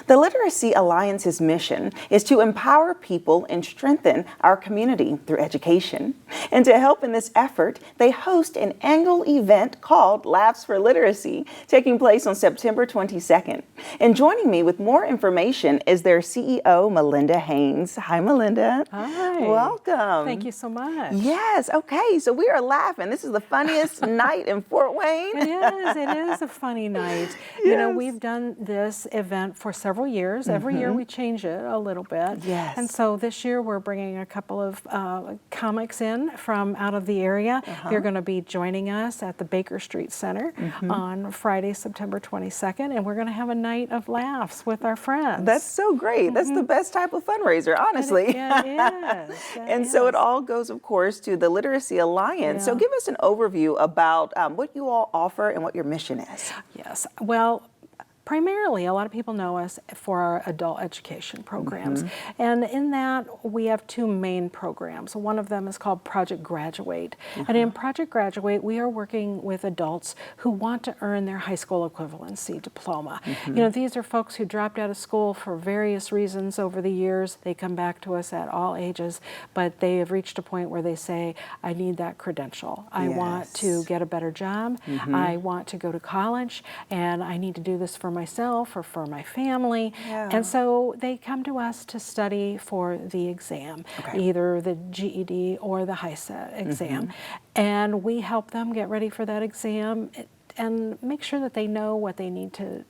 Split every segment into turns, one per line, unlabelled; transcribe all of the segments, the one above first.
The Literacy Alliance's mission is to empower people and strengthen our community through education. And to help in this effort, they host an annual event called Laughs for Literacy, taking place on September 22nd. And joining me with more information is their CEO, Melinda Haines. Hi, Melinda.
Hi.
Welcome.
Thank you so much.
Yes. Okay. So we are laughing. This is the funniest night in Fort Wayne.
It is. It is a funny night.
Yes.
You know, we've done this event for several years. Every year we change it a little bit.
Yes.
And so this year we're bringing a couple of comics in from out of the area. They're going to be joining us at the Baker Street Center on Friday, September 22nd, and we're going to have a night of laughs with our friends.
That's so great. That's the best type of fundraiser, honestly.
It is.
And so it all goes, of course, to the Literacy Alliance. So give us an overview about what you all offer and what your mission is.
Yes. Well, primarily, a lot of people know us for our adult education programs. And in that, we have two main programs. One of them is called Project Graduate. And in Project Graduate, we are working with adults who want to earn their high school equivalency diploma. You know, these are folks who dropped out of school for various reasons over the years. They come back to us at all ages, but they have reached a point where they say, I need that credential. I want to get a better job. I want to go to college, and I need to do this for myself or for my family. And so they come to us to study for the exam, either the GED or the HISA exam. And we help them get ready for that exam and make sure that they know what they need to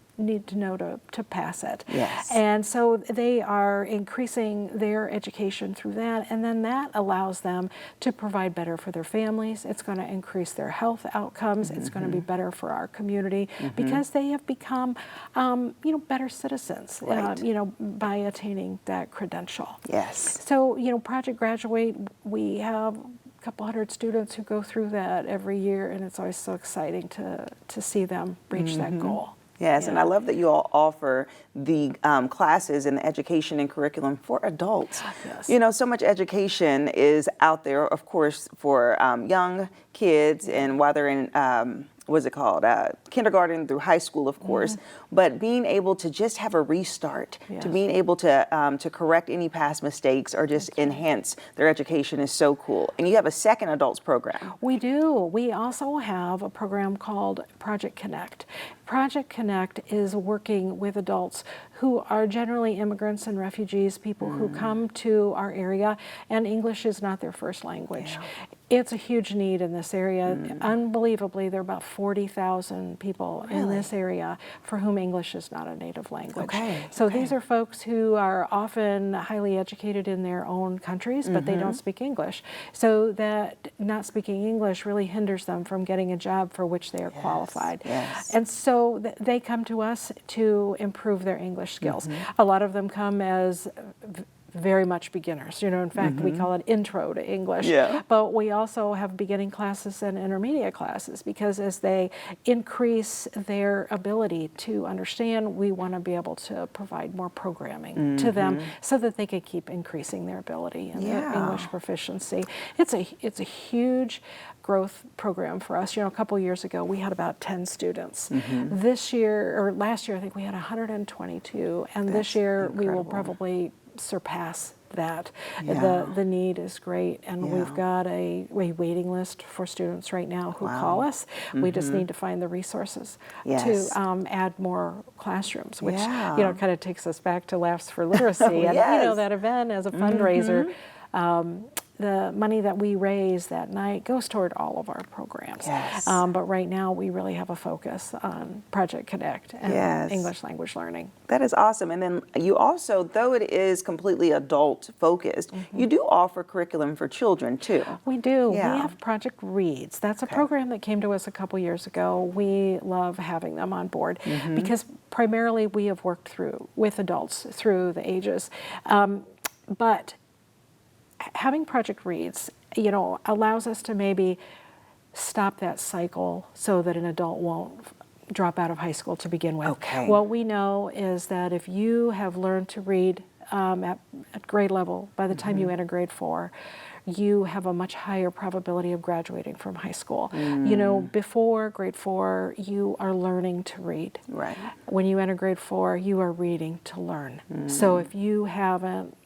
know to pass it. And so they are increasing their education through that, and then that allows them to provide better for their families. It's going to increase their health outcomes. It's going to be better for our community because they have become, you know, better citizens, you know, by attaining that credential. So, you know, Project Graduate, we have a couple hundred students who go through that every year, and it's always so exciting to see them reach that goal.
And I love that you all offer the classes and the education and curriculum for adults. You know, so much education is out there, of course, for young kids and while they're in, what's it called, kindergarten through high school, of course, but being able to just have a restart, to being able to correct any past mistakes or just enhance their education is so cool. And you have a second adults program.
We do. We also have a program called Project Connect. Project Connect is working with adults who are generally immigrants and refugees, people who come to our area, and English is not their first language. It's a huge need in this area. Unbelievably, there are about 40,000 people in this area for whom English is not a native language. So these are folks who are often highly educated in their own countries, but they don't speak English. So that not speaking English really hinders them from getting a job for which they are qualified. And so they come to us to improve their English skills. A lot of them come as very much beginners. You know, in fact, we call it intro to English. But we also have beginning classes and intermediate classes because as they increase their ability to understand, we want to be able to provide more programming to them so that they can keep increasing their ability and their English proficiency. It's a huge growth program for us. You know, a couple years ago we had about 10 students. This year, or last year, I think we had 122, and this year we will probably surpass that. The need is great, and we've got a waiting list for students right now who call us. We just need to find the resources to add more classrooms, which you know, kind of takes us back to Laughs for Literacy. And you know, that event as a fundraiser, the money that we raise that night goes toward all of our programs. But right now we really have a focus on Project Connect and English language learning.
That is awesome. And then you also, though it is completely adult focused, you do offer curriculum for children too.
We do. We have Project Reads. That's a program that came to us a couple years ago. We love having them on board because primarily we have worked with adults through the ages. But having Project Reads, you know, allows us to maybe stop that cycle so that an adult won't drop out of high school to begin with. What we know is that if you have learned to read at grade level by the time you enter grade 4, you have a much higher probability of graduating from high school. You know, before grade 4, you are learning to read.
Right.
When you enter grade 4, you are reading to learn. So if you haven't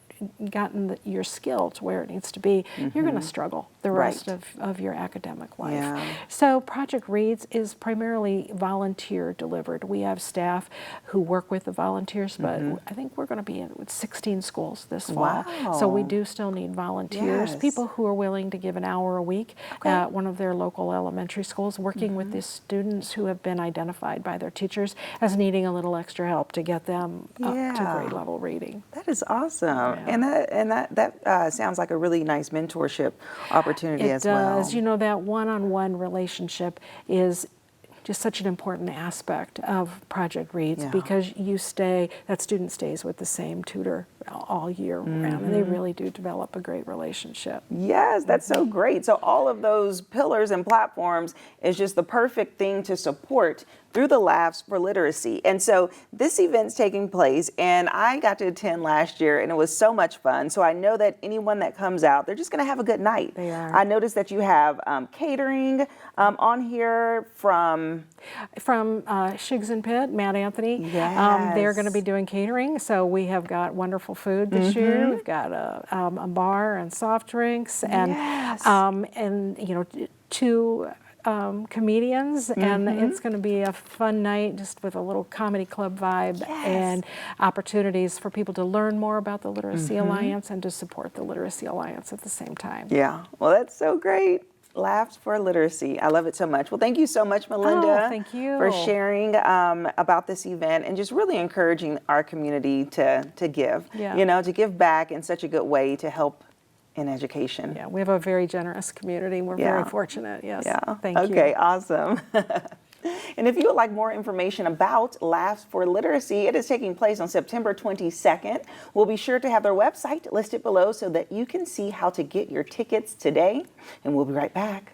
gotten your skill to where it needs to be, you're going to struggle the rest of your academic life.
Yeah.
So Project Reads is primarily volunteer delivered. We have staff who work with the volunteers, but I think we're going to be in with 16 schools this fall.
Wow.
So we do still need volunteers,
Yes.
people who are willing to give an hour a week at one of their local elementary schools, working with these students who have been identified by their teachers as needing a little extra help to get them up to grade level reading.
That is awesome.
Yeah.
And that sounds like a really nice mentorship opportunity as well.
It does. You know, that one-on-one relationship is just such an important aspect of Project Reads because that student stays with the same tutor all year round, and they really do develop a great relationship.
Yes, that's so great. So all of those pillars and platforms is just the perfect thing to support through the Laughs for Literacy. And so this event's taking place, and I got to attend last year, and it was so much fun. So I know that anyone that comes out, they're just going to have a good night.
They are.
I noticed that you have catering on here from
Shigs and Pitt, Matt Anthony.
Yes.
They're going to be doing catering, so we have got wonderful food this year. We've got a bar and soft drinks, and you know, 2 comedians, and it's going to be a fun night just with a little comedy club vibe and opportunities for people to learn more about the Literacy Alliance and to support the Literacy Alliance at the same time.
Yeah, well, that's so great. Laughs for Literacy. I love it so much. Well, thank you so much, Melinda,
thank you.
for sharing about this event and just really encouraging our community to give, you know, to give back in such a good way to help in education.
Yeah, we have a very generous community. We're very fortunate. Yes.
Yeah.
Thank you.
Okay, awesome. And if you would like more information about Laughs for Literacy, it is taking place on September 22nd. We'll be sure to have their website listed below so that you can see how to get your tickets today. And we'll be right back.